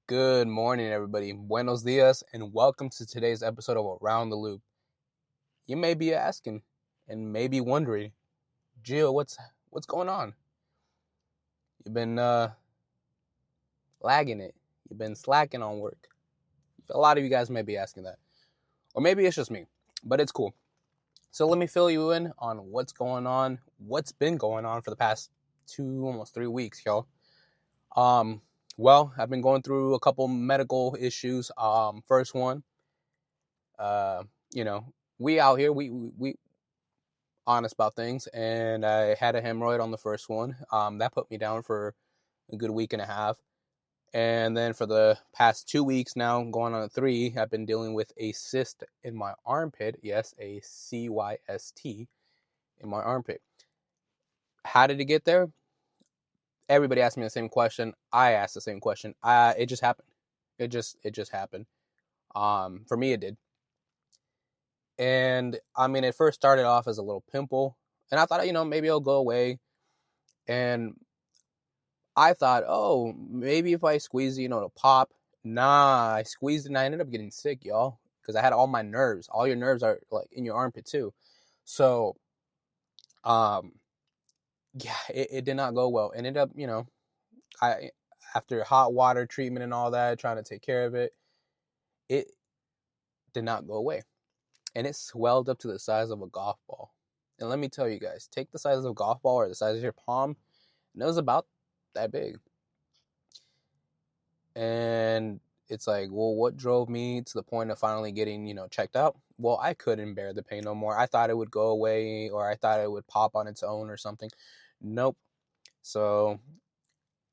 Good morning, everybody. Buenos dias, and welcome to today's episode of Around the Loop. You may be asking and maybe wondering, Gio, what's going on? You've been lagging it. You've been slacking on work. A lot of you guys may be asking that, or maybe it's just me, but it's cool. So let me fill you in on what's going on, what's been going on for the past 2, almost 3 weeks, y'all. Well, I've been going through a couple medical issues. First one, we out here, we honest about things, and I had a hemorrhoid on the first one. That put me down for a good week and a half. And then for the past 2 weeks now, going on 3, I've been dealing with a cyst in my armpit. Yes, a cyst in my armpit. How did it get there? Everybody asked me the same question. I asked the same question. It just happened. It just happened. For me, it did. And I mean, it first started off as a little pimple, and I thought, maybe it'll go away. And I thought, oh, maybe if I squeeze it, it'll pop. Nah, I squeezed it and I ended up getting sick, y'all, because I had all my nerves. All your nerves are like in your armpit too. So, yeah, it did not go well. It ended up, I after hot water treatment and all that, trying to take care of it, it did not go away. And it swelled up to the size of a golf ball. And let me tell you guys, take the size of a golf ball or the size of your palm, and it was about that big. And it's like, well, what drove me to the point of finally getting, checked out? Well, I couldn't bear the pain no more. I thought it would go away, or I thought it would pop on its own or something. Nope. So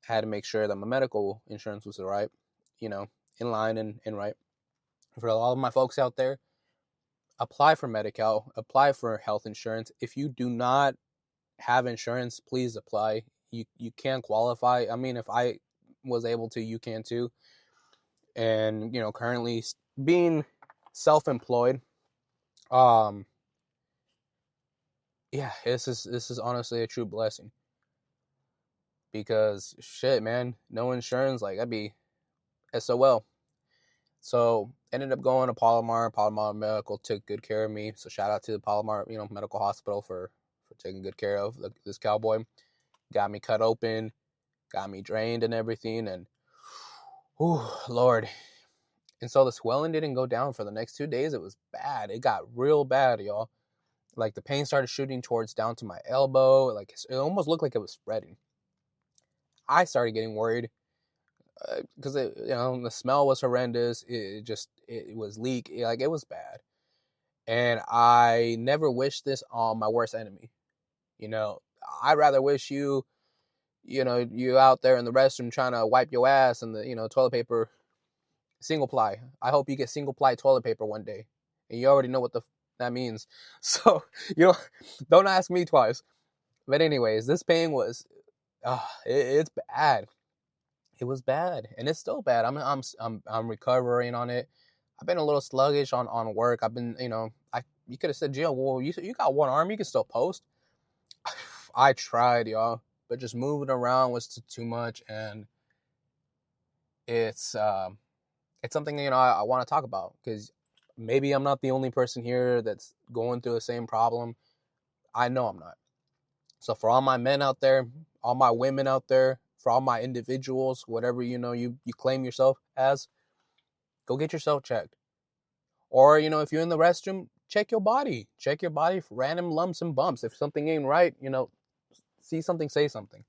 I had to make sure that my medical insurance was right, in line and right. For all of my folks out there, apply for Medi-Cal, apply for health insurance. If you do not have insurance, please apply. You can qualify. I mean, if I was able to, you can too. And currently being self-employed, yeah, this is honestly a true blessing, because shit, man, no insurance, like, that'd be SOL. So ended up going to Palomar Medical took good care of me. So shout out to the Palomar Medical Hospital for taking good care of this cowboy. Got me cut open, got me drained and everything, and Lord. And so the swelling didn't go down for the next 2 days. It was bad. It got real bad, y'all. Like, the pain started shooting towards down to my elbow. Like, it almost looked like it was spreading. I started getting worried because the smell was horrendous. It was leak. Like, it was bad. And I never wish this on my worst enemy. I'd rather wish you out there in the restroom trying to wipe your ass and the toilet paper single ply. I hope you get single ply toilet paper one day, and you already know what that means. So don't ask me twice. But anyways, this pain was, it's bad. It was bad, and it's still bad. I'm recovering on it. I've been a little sluggish on work. I've been, you could have said, Jill, well, you got one arm, you can still post. I tried, y'all, but just moving around was too much, and it's something I want to talk about, because maybe I'm not the only person here that's going through the same problem. I know I'm not. So for all my men out there, all my women out there, for all my individuals, whatever you claim yourself as, go get yourself checked. Or if you're in the restroom, check your body. Check your body for random lumps and bumps. If something ain't right, see something, say something.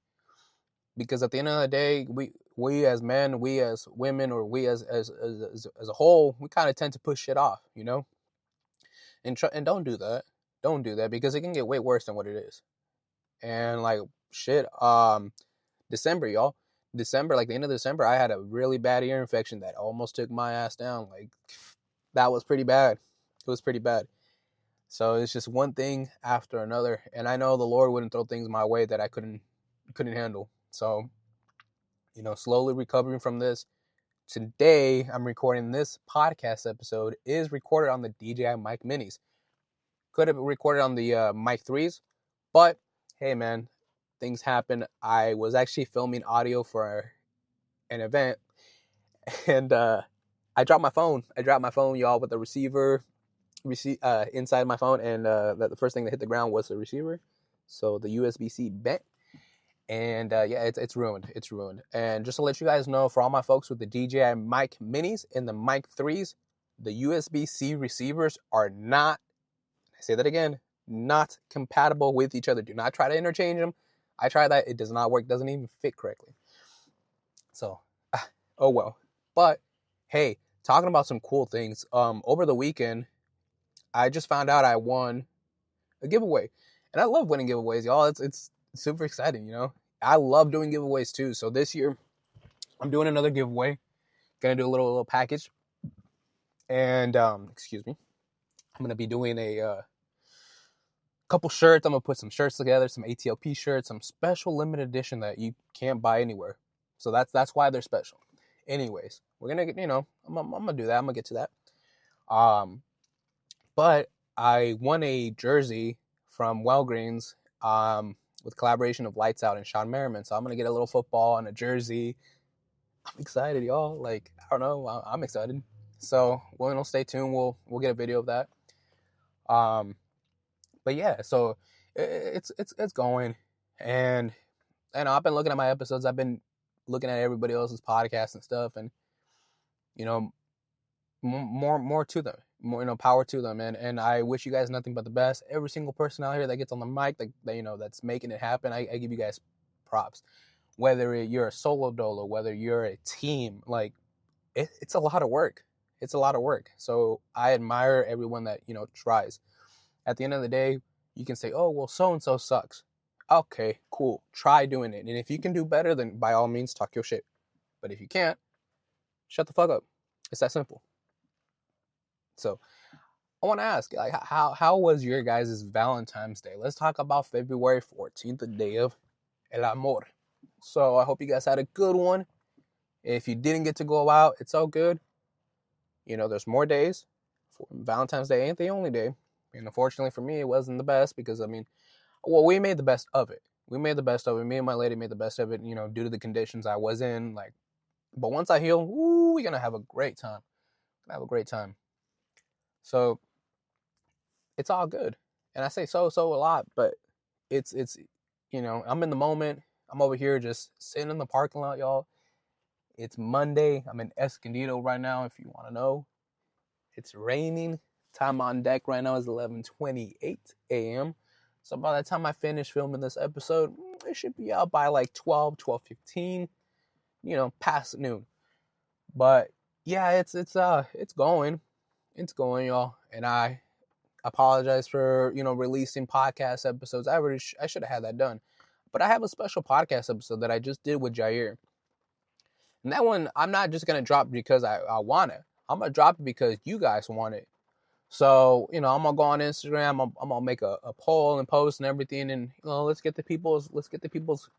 Because at the end of the day, we as men, we as women, or we as a whole, we kind of tend to push shit off, and don't do that. Don't do that, because it can get way worse than what it is. And like, shit, December, y'all. December, like the end of December, I had a really bad ear infection that almost took my ass down. Like, that was pretty bad. It was pretty bad. So it's just one thing after another, and I know the Lord wouldn't throw things my way that I couldn't handle. So, slowly recovering from this. Today, I'm recording this podcast episode is recorded on the DJI Mic Minis. Could have recorded on the Mic 3s, but hey, man, things happen. I was actually filming audio for an event, And I dropped my phone. Y'all, with the receiver inside my phone, and the first thing that hit the ground was the receiver. So the USB-C bent, and yeah, it's ruined. It's ruined. And just to let you guys know, for all my folks with the DJI Mic Minis and the Mic 3s, the USB-C receivers are not, I say that again, not compatible with each other. Do not try to interchange them. I tried that. It does not work. Doesn't even fit correctly. So, oh well. But hey, talking about some cool things. Over the weekend, I just found out I won a giveaway, and I love winning giveaways, y'all. It's super exciting, you know. I love doing giveaways too. So this year, I'm doing another giveaway. Gonna do a little package, and excuse me, I'm gonna be doing a couple shirts. I'm gonna put some shirts together, some ATLP shirts, some special limited edition that you can't buy anywhere. So that's why they're special. Anyways, we're gonna get, I'm gonna do that. I'm gonna get to that. But I won a jersey from Walgreens with collaboration of Lights Out and Sean Merriman. So I'm gonna get a little football and a jersey. I'm excited, y'all. Like, I don't know, I'm excited. So stay tuned. We'll get a video of that. But yeah, so it's going, and I've been looking at my episodes. I've been looking at everybody else's podcasts and stuff, and more to them, power to them, and I wish you guys nothing but the best. Every single person out here that gets on the mic, that that's making it happen, I give you guys props. Whether you're a solo dolo, whether you're a team, like it's a lot of work. It's a lot of work. So I admire everyone that tries. At the end of the day, you can say, oh, well, so-and-so sucks. Okay, cool. Try doing it. And if you can do better, then by all means, talk your shit. But if you can't, shut the fuck up. It's that simple. So I want to ask, like, how was your guys' Valentine's Day? Let's talk about February 14th, the day of El Amor. So I hope you guys had a good one. If you didn't get to go out, it's all good. There's more days. Valentine's Day ain't the only day. And unfortunately for me, it wasn't the best because, we made the best of it. We made the best of it. Me and my lady made the best of it, due to the conditions I was in. But once I heal, we're going to have a great time. So it's all good. And I say so a lot, but it's I'm in the moment. I'm over here just sitting in the parking lot, y'all. It's Monday. I'm in Escondido right now, if you want to know. It's raining. Time on deck right now is 11:28 a.m. So by the time I finish filming this episode, it should be out by like 12:15, past noon. But yeah, it's going. It's going, y'all. And I apologize for, releasing podcast episodes. I should have had that done. But I have a special podcast episode that I just did with Jair. And that one, I'm not just going to drop because I want it. I'm going to drop it because you guys want it. So, I'm going to go on Instagram. I'm going to make a poll and post and everything. And, let's get the people's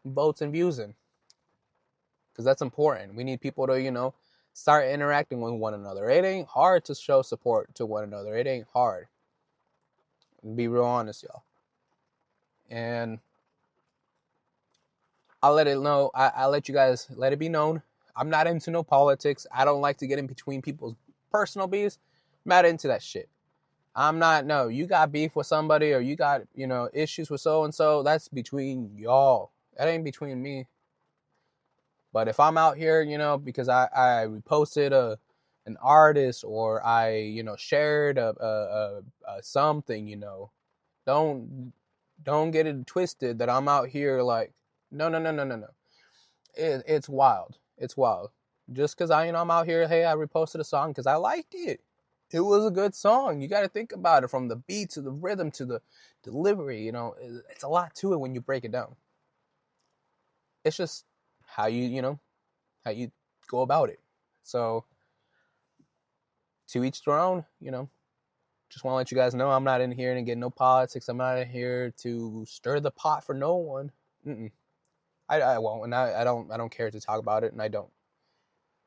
votes and views in. Because that's important. We need people to, start interacting with one another. It ain't hard to show support to one another. It ain't hard. Be real honest, y'all. And I'll let it know. I'll let you guys let it be known. I'm not into no politics. I don't like to get in between people's personal beefs. I'm not into that shit. I'm not. No, you got beef with somebody or you got, issues with so-and-so. That's between y'all. That ain't between me. But if I'm out here, because I reposted an artist or I, shared a something, don't get it twisted that I'm out here like, no. It's wild. It's wild. Just because I'm out here, hey, I reposted a song because I liked it. It was a good song. You got to think about it from the beat to the rhythm to the delivery. It's a lot to it when you break it down. It's just how you go about it. So to each their own, just want to let you guys know I'm not in here to get no politics. I'm not in here to stir the pot for no one. I won't, and I don't care to talk about it, and I don't.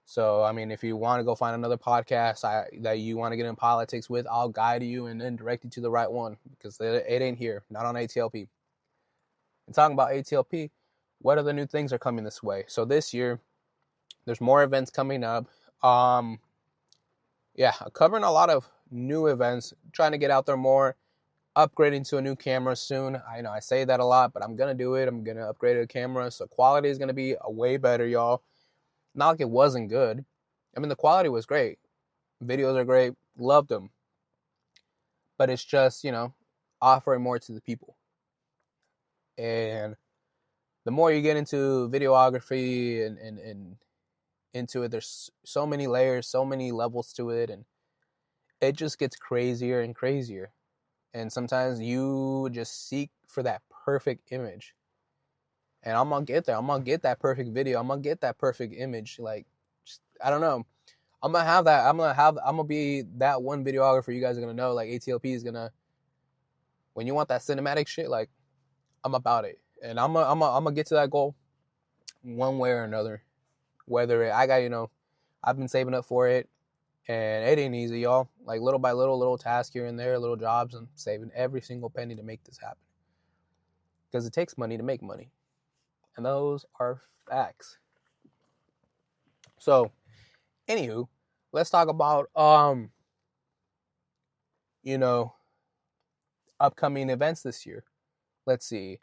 So, if you want to go find another podcast that you want to get in politics with, I'll guide you and then direct you to the right one because it ain't here, not on ATLP. And talking about ATLP, what other new things are coming this way? So this year, there's more events coming up. Yeah, covering a lot of new events, trying to get out there more, upgrading to a new camera soon. I know I say that a lot, but I'm going to do it. I'm going to upgrade a camera. So quality is going to be a way better, y'all. Not like it wasn't good. I mean, the quality was great. Videos are great. Loved them. But it's just, offering more to the people. And the more you get into videography and into it, there's so many layers, so many levels to it. And it just gets crazier and crazier. And sometimes you just seek for that perfect image. And I'm going to get there. I'm going to get that perfect video. I'm going to get that perfect image. Like, I don't know. I'm going to have that. I'm going to be that one videographer you guys are going to know. Like, ATLP is going to, when you want that cinematic shit, like, I'm about it. And I'm going to get to that goal one way or another. Whether I got, I've been saving up for it. And it ain't easy, y'all. Like, little by little, little tasks here and there, little jobs, and saving every single penny to make this happen. Because it takes money to make money. And those are facts. So, anywho, let's talk about, upcoming events this year. Let's see.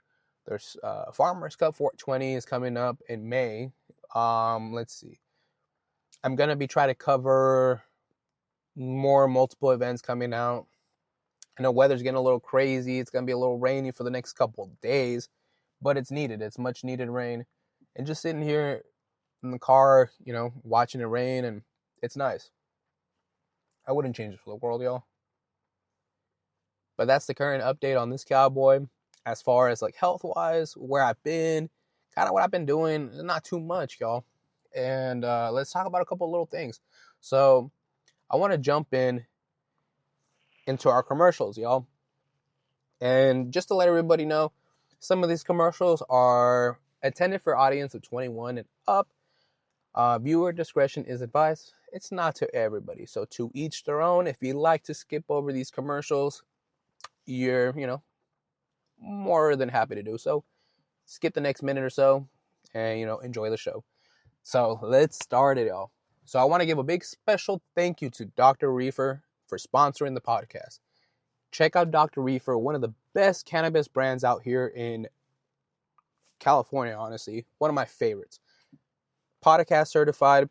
There's Farmers Cup 420 is coming up in May. Let's see. I'm going to be trying to cover multiple events coming out. I know weather's getting a little crazy. It's going to be a little rainy for the next couple of days, but it's needed. It's much needed rain. And just sitting here in the car, watching it rain, and it's nice. I wouldn't change it for the world, y'all. But that's the current update on this cowboy. As far as like health-wise, where I've been, kind of what I've been doing, not too much, y'all. And let's talk about a couple little things. So I want to jump into our commercials, y'all. And just to let everybody know, some of these commercials are intended for audience of 21 and up. Viewer discretion is advised. It's not to everybody. So to each their own. If you like to skip over these commercials, you're, more than happy to do so. Skip the next minute or so and, enjoy the show. So let's start it, y'all. So I want to give a big special thank you to Dr. Reefer for sponsoring the podcast. Check out Dr. Reefer, one of the best cannabis brands out here in California, honestly. One of my favorites. Podcast certified,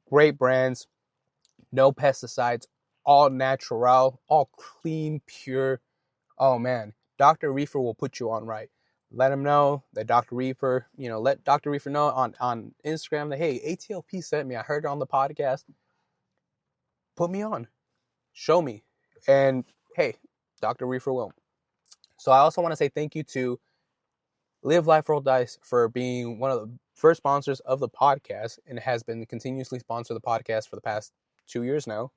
great brands, no pesticides, all natural, all clean, pure. Oh man, Dr. Reefer will put you on right. Let him know that Dr. Reefer, let Dr. Reefer know on Instagram that, hey, ATLP sent me. I heard it on the podcast. Put me on. Show me. And hey, Dr. Reefer will. So I also want to say thank you to Live Life Roll Dice for being one of the first sponsors of the podcast, and has been continuously sponsoring the podcast for the past 2 years now.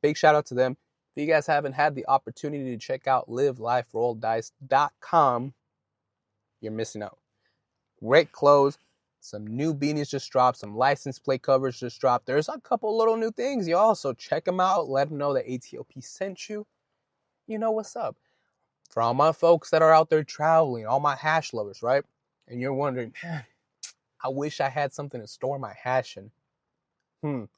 Big shout out to them. If you guys haven't had the opportunity to check out liveliferolldice.com, you're missing out. Great clothes. Some new beanies just dropped. Some license plate covers just dropped. There's a couple little new things, y'all. So check them out. Let them know that ATLP sent you. You know what's up. For all my folks that are out there traveling, all my hash lovers, right? And you're wondering, man, I wish I had something to store my hash in.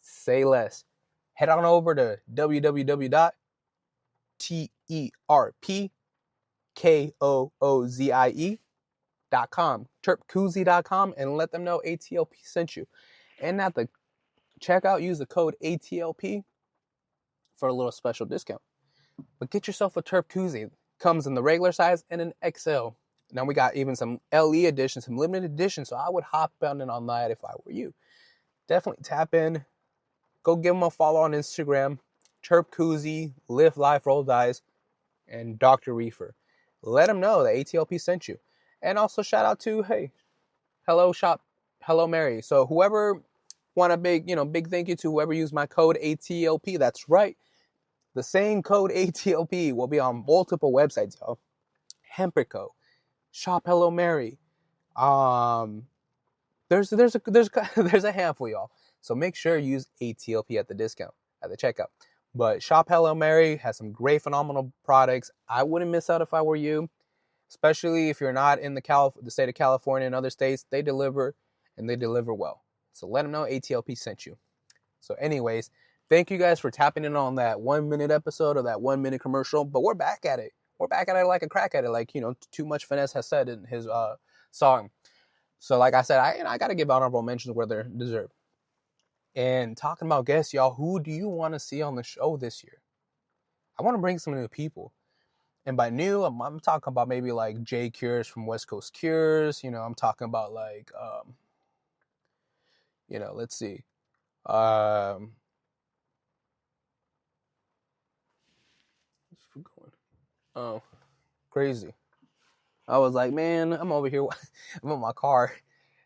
Say less. Head on over to www.terpkoozie.com, terpkoozie.com, and let them know ATLP sent you. And at the checkout, use the code ATLP for a little special discount. But get yourself a Terp Koozie. Comes in the regular size and an XL. Now we got even some LE edition, some limited edition. So I would hop on in on that if I were you. Definitely tap in. Go give them a follow on Instagram. Terp Koozie, Live Life Roll Dice, and Dr. Reefer. Let them know that ATLP sent you. And also shout out to, hey, Hello Shop, Hello Mary. So whoever want a big thank you to whoever used my code ATLP. That's right. The same code ATLP will be on multiple websites, y'all. Hemperco, Shop Hello Mary. There's a handful, y'all. So make sure you use ATLP at the discount at the checkout. But Shop Hello Mary has some great, phenomenal products. I wouldn't miss out if I were you, especially if you're not in the state of California and other states. They deliver, and they deliver well. So let them know ATLP sent you. So anyways, thank you guys for tapping in on that 1 minute episode or that 1 minute commercial. But we're back at it. We're back at it like a crack at it, like, Too Much Finesse has said in his song. So like I said, I got to give honorable mentions where they're deserved. And talking about guests, y'all, who do you want to see on the show this year? I want to bring some new people. And by new, I'm talking about maybe like Jay Cures from West Coast Cures. I'm talking about like, let's see. What's going? Oh, crazy. I was like, man, I'm over here. I'm in my car.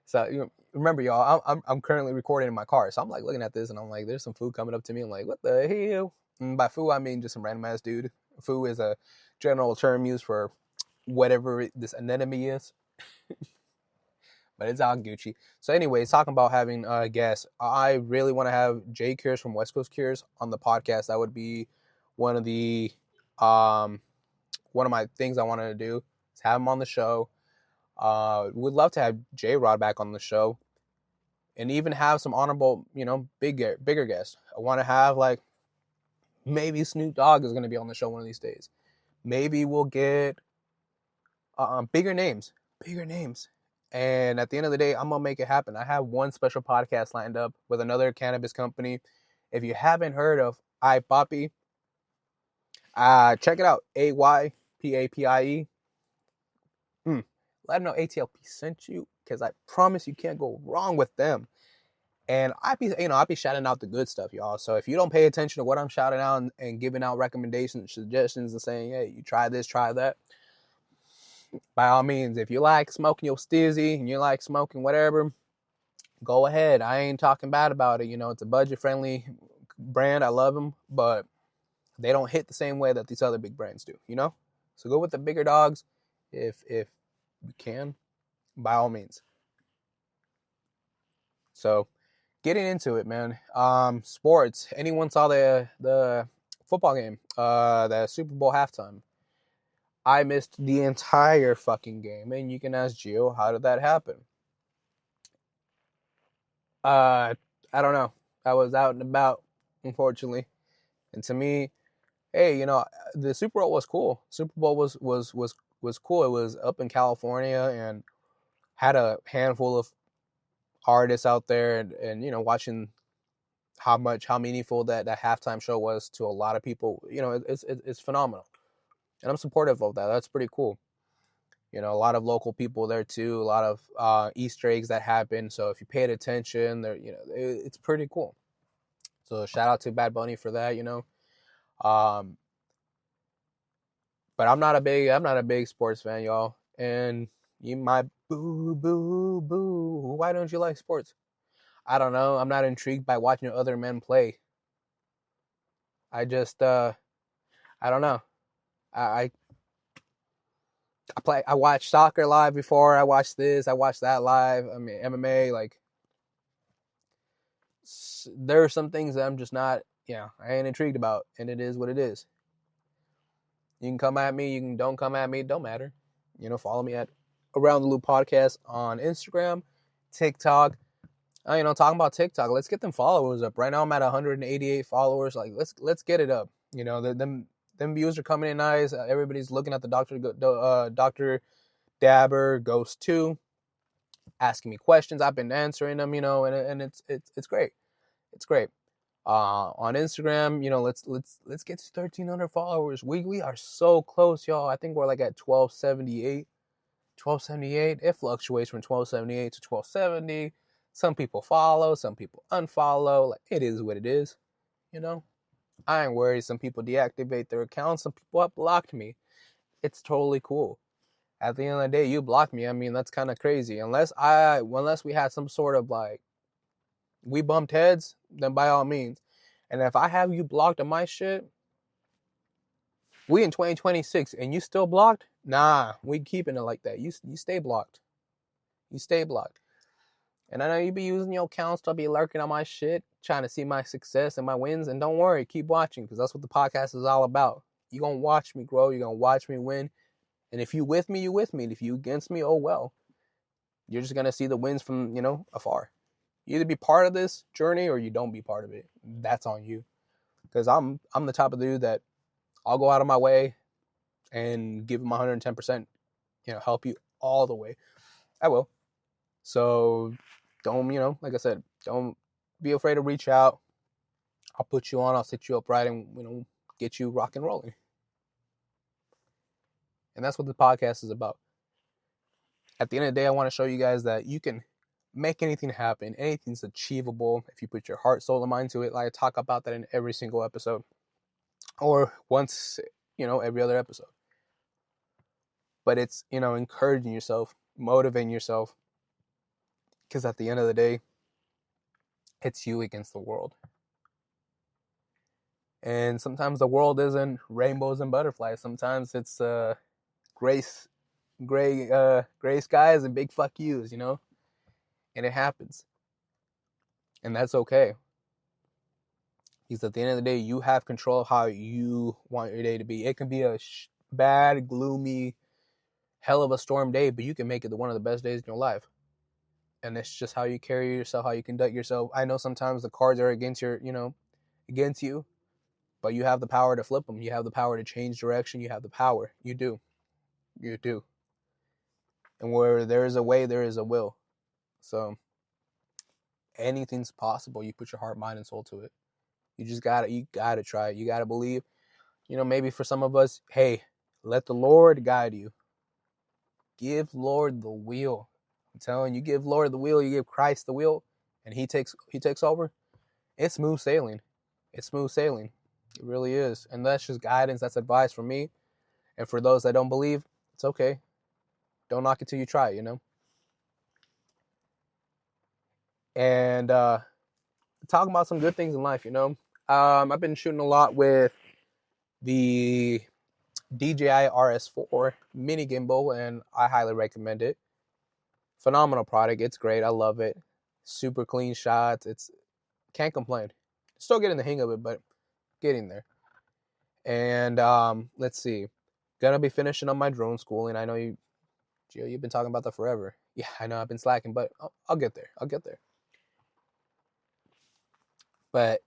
So remember, y'all, I'm currently recording in my car. So I'm like looking at this and I'm like, there's some food coming up to me. I'm like, what the hell? And by food, I mean just some random ass dude. Food is a general term used for whatever this anemone is. But it's all Gucci. So anyways, talking about having guests, I really want to have Jay Cures from West Coast Cures on the podcast. That would be one of my things I wanted to do is have him on the show. Would love to have J-Rod back on the show, and even have some honorable, bigger guests. I want to have like maybe Snoop Dogg is going to be on the show one of these days. Maybe we'll get bigger names. And at the end of the day, I'm gonna make it happen. I have one special podcast lined up with another cannabis company. If you haven't heard of iPapi, check it out. AYPAPIE. Let them know ATLP sent you, because I promise you can't go wrong with them. And I be shouting out the good stuff, y'all. So if you don't pay attention to what I'm shouting out and giving out recommendations, suggestions, and saying, hey, you try this, try that, by all means, if you like smoking your stizzy and you like smoking whatever, go ahead. I ain't talking bad about it. It's a budget-friendly brand. I love them, but they don't hit the same way that these other big brands do, So go with the bigger dogs if you can, by all means. So getting into it, man. Sports. Anyone saw the football game? The Super Bowl halftime. I missed the entire fucking game, and you can ask Gio, how did that happen? I don't know. I was out and about, unfortunately, and to me, hey, the Super Bowl was cool. Super Bowl was cool. It was up in California and had a handful of artists out there, and watching how meaningful that halftime show was to a lot of people. It's phenomenal, and I'm supportive of that. That's pretty cool. A lot of local people there too. A lot of Easter eggs that happen. So if you paid attention, there, it's pretty cool. So shout out to Bad Bunny for that. But I'm not a big sports fan, y'all. And you might boo. Why don't you like sports? I don't know. I'm not intrigued by watching other men play. I just I don't know. I watched soccer live before. I watched this. I watched that live. I mean, MMA. Like, there are some things that I'm just not. I ain't intrigued about, and it is what it is. You can come at me. You can don't come at me. It don't matter. Follow me at Around the Loop Podcast on Instagram, TikTok. Talking about TikTok. Let's get them followers up. Right now, I'm at 188 followers. Like, let's get it up. Them views are coming in nice. Everybody's looking at the Dr. Dabber Ghost 2, asking me questions. I've been answering them. And it's great. It's great. On Instagram, let's get to 1,300 followers. We are so close, y'all. I think we're like at 1,278. 1,278. It fluctuates from 1,278 to 1,270. Some people follow, some people unfollow. Like, it is what it is. I ain't worried. Some people deactivate their accounts. Some people have blocked me. It's totally cool. At the end of the day, you block me. I mean, that's kind of crazy. Unless we had some sort of like, we bumped heads, then by all means. And if I have you blocked on my shit, we in 2026 and you still blocked? Nah, we keeping it like that. You stay blocked. You stay blocked. And I know you be using your accounts to be lurking on my shit, trying to see my success and my wins. And don't worry, keep watching, because that's what the podcast is all about. You're going to watch me grow. You're going to watch me win. And if you with me, you with me. And if you against me, oh well. You're just going to see the wins from, afar. You either be part of this journey or you don't be part of it. That's on you. Because I'm the type of dude that I'll go out of my way and give my 110%, help you all the way. I will. So don't, like I said, don't be afraid to reach out. I'll put you on, I'll sit you up right and, get you rock and rolling. And that's what the podcast is about. At the end of the day, I want to show you guys that you can make anything happen. Anything's achievable if you put your heart, soul, and mind to it. Like I talk about that in every single episode. Or once, every other episode. But it's, encouraging yourself, motivating yourself. Because at the end of the day, it's you against the world. And sometimes the world isn't rainbows and butterflies. Sometimes it's gray skies and big fuck yous, and it happens. And that's okay. Because at the end of the day, you have control of how you want your day to be. It can be a bad, gloomy, hell of a storm day, but you can make it one of the best days in your life. And it's just how you carry yourself, how you conduct yourself. I know sometimes the cards are against you, but you have the power to flip them. You have the power to change direction. You have the power. You do. You do. And where there is a way, there is a will. So anything's possible. You put your heart, mind, and soul to it. You gotta try it. You gotta believe. Maybe for some of us, hey, let the Lord guide you. Give Lord the wheel. I'm telling you, give Lord the wheel, you give Christ the wheel, and he takes over. It's smooth sailing. It's smooth sailing. It really is. And that's just guidance. That's advice from me. And for those that don't believe, it's okay. Don't knock it till you try it, And talking about some good things in life, I've been shooting a lot with the DJI RS4 mini gimbal, and I highly recommend it. Phenomenal product. It's great. I love it. Super clean shots. Can't complain. Still getting the hang of it, but getting there. And let's see. Gonna be finishing up my drone schooling. I know Gio, you've been talking about that forever. Yeah, I know I've been slacking, but I'll get there. But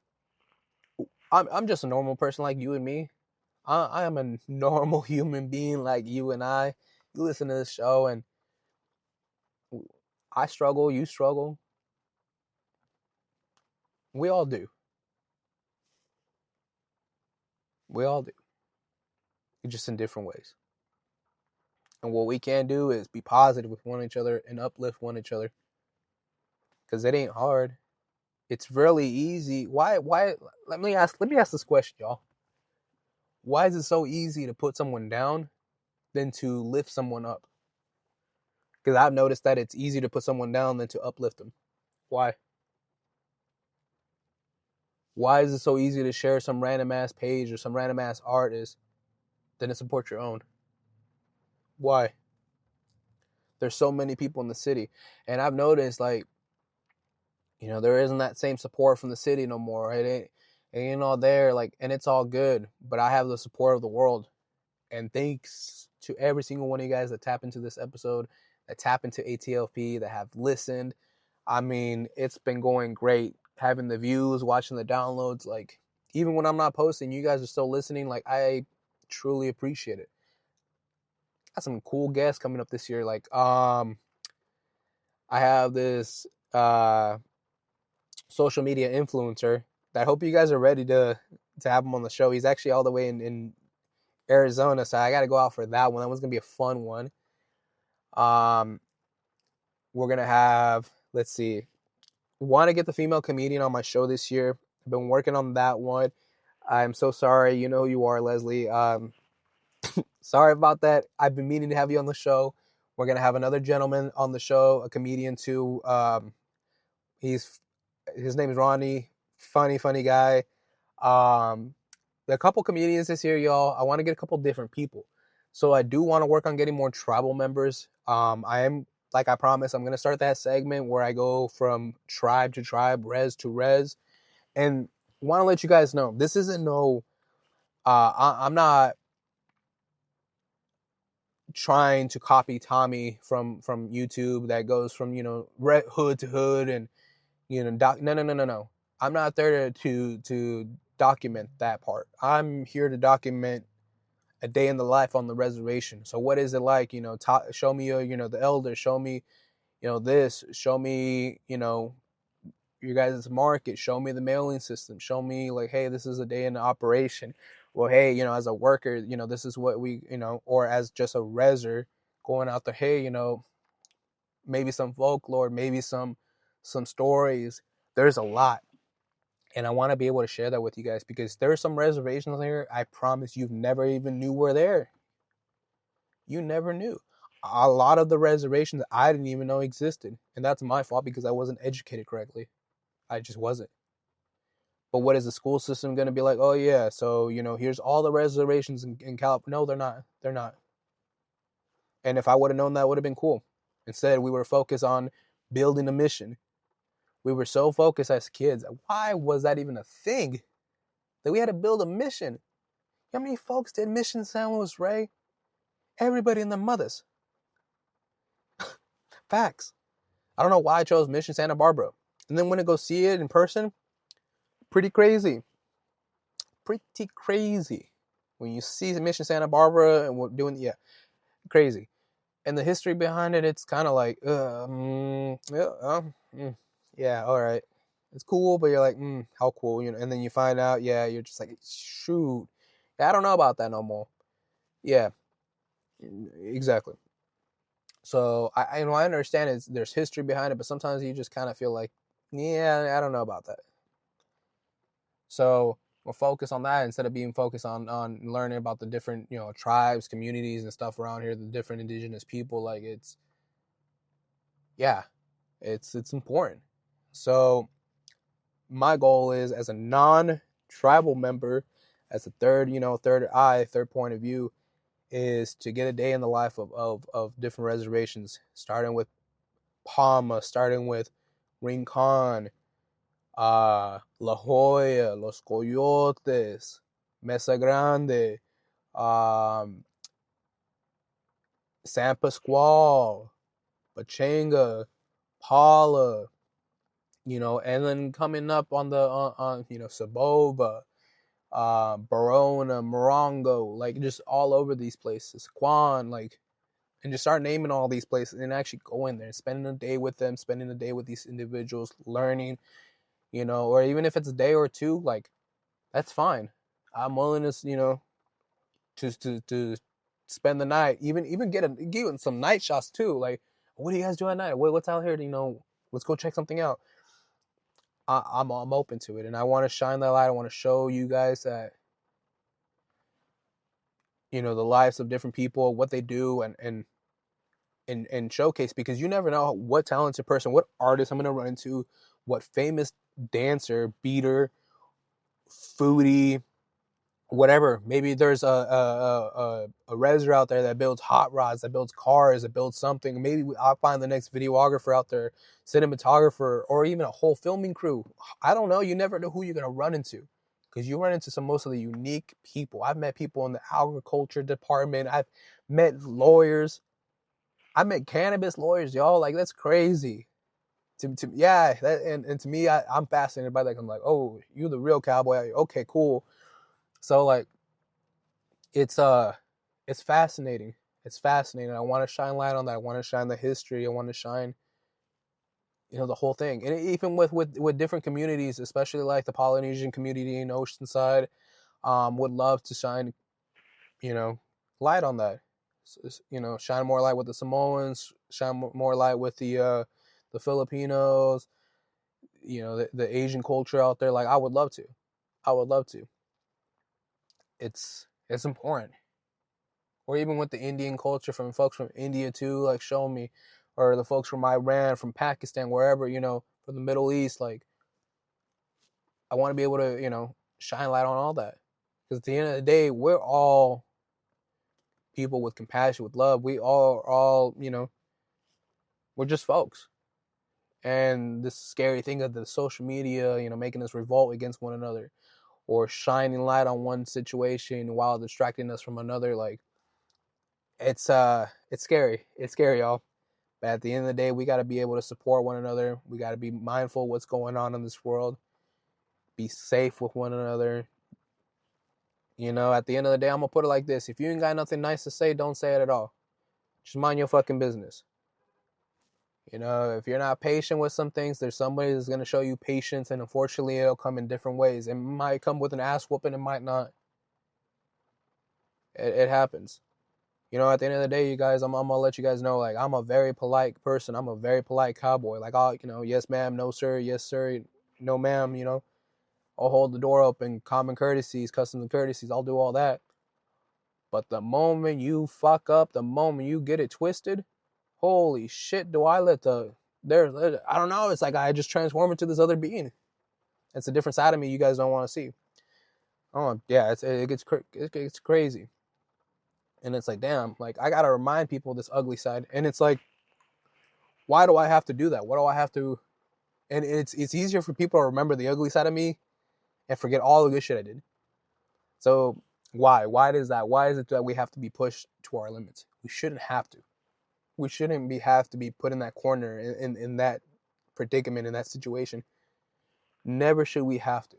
I'm just a normal person like you and me. I am a normal human being like you and I. You listen to this show and I struggle, you struggle. We all do. We all do. Just in different ways. And what we can do is be positive with one another and uplift one another. Because it ain't hard. It's really easy. Why let me ask this question, y'all. Why is it so easy to put someone down than to lift someone up? Because I've noticed that it's easier to put someone down than to uplift them. Why? Why is it so easy to share some random ass page or some random ass artist than to support your own? Why? There's so many people in the city. And I've noticed, like, there isn't that same support from the city no more. It ain't all there, like, and it's all good. But I have the support of the world. And thanks to every single one of you guys that tap into this episode, that tap into ATLP, that have listened. I mean, it's been going great. Having the views, watching the downloads, like, even when I'm not posting, you guys are still listening. Like, I truly appreciate it. Got some cool guests coming up this year. Like, I have this social media influencer that I hope you guys are ready to have him on the show. He's actually all the way in Arizona, so I got to go out for that one. That one's gonna be a fun one. We're gonna have, let's see, want to get the female comedian on my show this year. I've been working on that one. I'm so sorry. You know who you are, Leslie. Sorry about that. I've been meaning to have you on the show. We're gonna have another gentleman on the show, a comedian too. His name is Ronnie. Funny guy. A couple comedians this year, y'all. I want to get a couple different people. So I do want to work on getting more tribal members. I am, like I promised, I'm going to start that segment where I go from tribe to tribe, res to res. And want to let you guys know, this isn't I'm not trying to copy Tommy from YouTube that goes from, hood to hood and No. I'm not there to document that part. I'm here to document a day in the life on the reservation. So what is it like? Show me the elders. Show me this. Show me your guys' market. Show me the mailing system. Show me like, hey, this is a day in the operation. Well, hey, as a worker, this is what we, or as just a reser going out there, hey, maybe some folklore, maybe some stories. There's a lot. And I want to be able to share that with you guys because there's some reservations here. I promise you've never even knew were there. You never knew. A lot of the reservations I didn't even know existed. And that's my fault because I wasn't educated correctly. I just wasn't. But what is the school system going to be like? Oh, yeah, so, here's all the reservations in California. No, they're not. They're not. And if I would have known that, it would have been cool. Instead, we were focused on building a mission. We were so focused as kids. Why was that even a thing? That we had to build a mission. How many folks did Mission San Luis Rey? Everybody and their mothers. Facts. I don't know why I chose Mission Santa Barbara. And then when I go see it in person, pretty crazy. Pretty crazy. When you see Mission Santa Barbara and we're doing, crazy. And the history behind it, it's kind of like, all right. It's cool, but you're like, how cool, and then you find out, you're just like, shoot. I don't know about that no more. Yeah, exactly. So I understand there's history behind it, but sometimes you just kind of feel like, I don't know about that. So we'll focus on that instead of being focused on learning about the different, tribes, communities and stuff around here, the different indigenous people. Like it's important. So my goal is, as a non-tribal member, as a third point of view, is to get a day in the life of different reservations, starting with Palma, starting with Rincon, La Jolla, Los Coyotes, Mesa Grande, San Pascual, Pachanga, Paula, and then coming up on the on Sabova, Barona, Morongo, like just all over these places, Quan, like, and just start naming all these places and actually go in there and spending a day with them, spending a day with these individuals, learning, or even if it's a day or two, like, that's fine. I'm willing to, to spend the night, even get some night shots too. Like, what do you guys do at night? What's out here? Let's go check something out. I'm open to it, and I want to shine that light. I want to show you guys that, the lives of different people, what they do, and showcase, because you never know what talented person, what artist I'm going to run into, what famous dancer, beater, foodie, whatever. Maybe there's a reser out there that builds hot rods, that builds cars, that builds something. Maybe I'll find the next videographer out there, cinematographer, or even a whole filming crew. I don't know. You never know who you're going to run into, because you run into some mostly unique people. I've met people in the agriculture department. I've met lawyers. I met cannabis lawyers, y'all. Like, that's crazy. And to me, I'm fascinated by that. I'm like, oh, you're the real cowboy. Okay, cool. So like, it's fascinating. It's fascinating. I want to shine light on that. I want to shine the history. I want to shine, the whole thing. And even with different communities, especially like the Polynesian community in Oceanside, would love to shine, light on that. Shine more light with the Samoans, shine more light with the Filipinos, the Asian culture out there. Like, I would love to. It's important. Or even with the Indian culture, from folks from India too, like, show me, or the folks from Iran, from Pakistan, wherever, from the Middle East. Like, I want to be able to, shine light on all that, because at the end of the day, we're all people with compassion, with love. We all, we're just folks. And this scary thing of the social media, making us revolt against one another, or shining light on one situation while distracting us from another, like, it's scary. It's scary, y'all. But at the end of the day, we got to be able to support one another. We got to be mindful of what's going on in this world. Be safe with one another. You know, at the end of the day, I'm going to put it like this. If you ain't got nothing nice to say, don't say it at all. Just mind your fucking business. You know, if you're not patient with some things, there's somebody that's going to show you patience, and unfortunately, it'll come in different ways. It might come with an ass whooping, it might not. It happens. You know, at the end of the day, you guys, I'm going to let you guys know, like, I'm a very polite person. I'm a very polite cowboy. Like, I'll, you know, yes, ma'am, no, sir, yes, sir, no, ma'am, you know. I'll hold the door open, common courtesies, customs and courtesies. I'll do all that. But the moment you fuck up, the moment you get it twisted, holy shit, do I let I don't know, it's like I just transform into this other being. It's a different side of me you guys don't want to see. Oh, yeah, it gets crazy. And it's like, damn, like, I got to remind people this ugly side. And it's like, why do I have to do that? What do I have to? And it's easier for people to remember the ugly side of me and forget all the good shit I did. So why? Why is that? Why is it that we have to be pushed to our limits? We shouldn't have to. We shouldn't have to be put in that corner, in that predicament, in that situation. Never should we have to.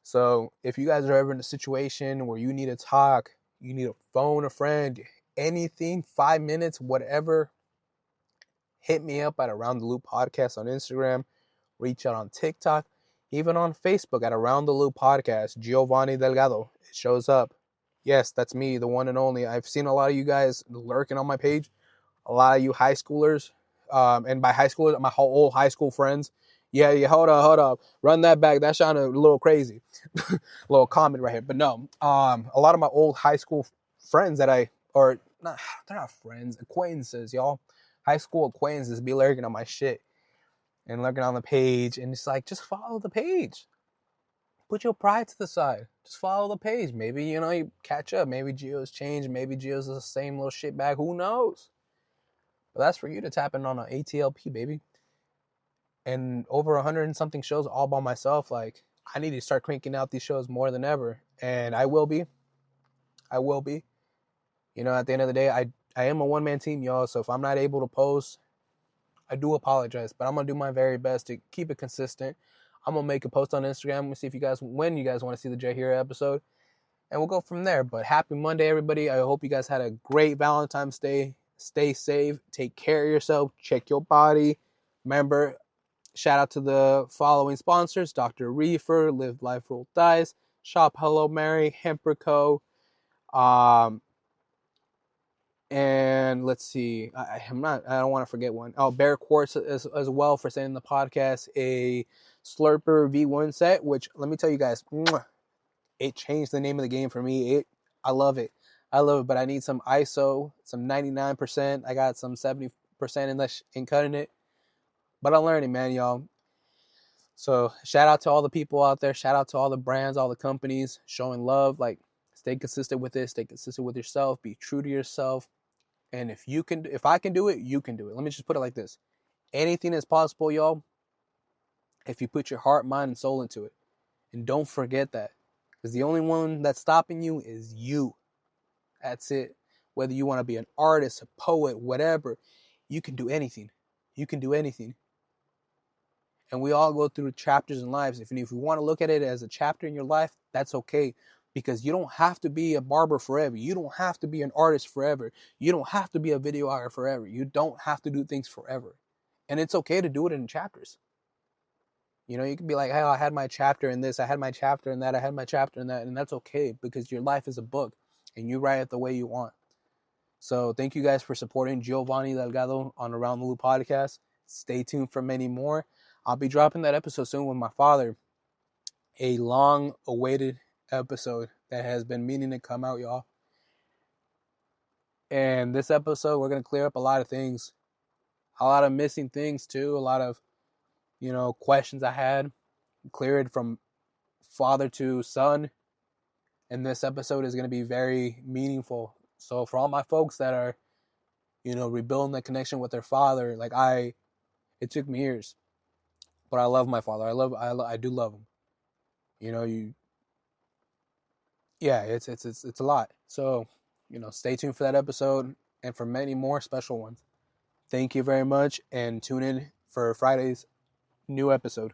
So if you guys are ever in a situation where you need to talk, you need to phone a friend, anything, 5 minutes, whatever, hit me up at Around the Loop Podcast on Instagram, reach out on TikTok, even on Facebook at Around the Loop Podcast, Giovanni Delgado. It shows up. Yes, that's me, the one and only. I've seen a lot of you guys lurking on my page, a lot of you high schoolers, and by high schoolers, my old high school friends. Yeah, hold up. Run that back. That sounded a little crazy. A little comment right here. But no, a lot of my old high school friends they're not friends, acquaintances, y'all. High school acquaintances be lurking on my shit and lurking on the page. And it's like, just follow the page. Put your pride to the side. Just follow the page. Maybe, you know, you catch up. Maybe Geo's changed. Maybe Geo's the same little shit bag. Who knows? But that's for you to tap in on an ATLP, baby. And over 100 and something shows all by myself. Like, I need to start cranking out these shows more than ever. And I will be. You know, at the end of the day, I am a one-man team, y'all. So if I'm not able to post, I do apologize. But I'm going to do my very best to keep it consistent. I'm going to make a post on Instagram. We'll see when you guys want to see the Jay Hero episode. And we'll go from there. But happy Monday, everybody. I hope you guys had a great Valentine's Day. Stay safe. Take care of yourself. Check your body. Remember, shout out to the following sponsors: Dr. Reefer, Live Life Roll Dice, Shop Hello Mary, Hemper Co. And let's see, I don't want to forget one. Oh, Bear Quartz as well for sending the podcast a Slurper V1 set, which let me tell you guys, it changed the name of the game for me. I love it. But I need some ISO, some 99%. I got some 70% in cutting it. But I'm learning, man, y'all. So shout out to all the people out there. Shout out to all the brands, all the companies showing love. Like, stay consistent with this. Stay consistent with yourself. Be true to yourself. And if I can do it, you can do it. Let me just put it like this. Anything is possible, y'all, if you put your heart, mind, and soul into it. And don't forget that. Because the only one that's stopping you is you. That's it. Whether you want to be an artist, a poet, whatever, you can do anything. You can do anything. And we all go through chapters in lives. If you want to look at it as a chapter in your life, that's okay. Because you don't have to be a barber forever. You don't have to be an artist forever. You don't have to be a videographer forever. You don't have to do things forever. And it's okay to do it in chapters. You know, you can be like, hey, I had my chapter in this, I had my chapter in that, I had my chapter in that, and that's okay because your life is a book and you write it the way you want. So thank you guys for supporting Giovanni Delgado on Around the Loop Podcast. Stay tuned for many more. I'll be dropping that episode soon with my father. A long-awaited episode that has been meaning to come out, y'all. And this episode, we're going to clear up a lot of things. A lot of missing things, too. A lot of, questions I had. Clear it from father to son. And this episode is going to be very meaningful. So for all my folks that are, rebuilding the connection with their father, it took me years. But I love my father. I do love him. It's a lot. So, stay tuned for that episode and for many more special ones. Thank you very much, and tune in for Friday's new episode.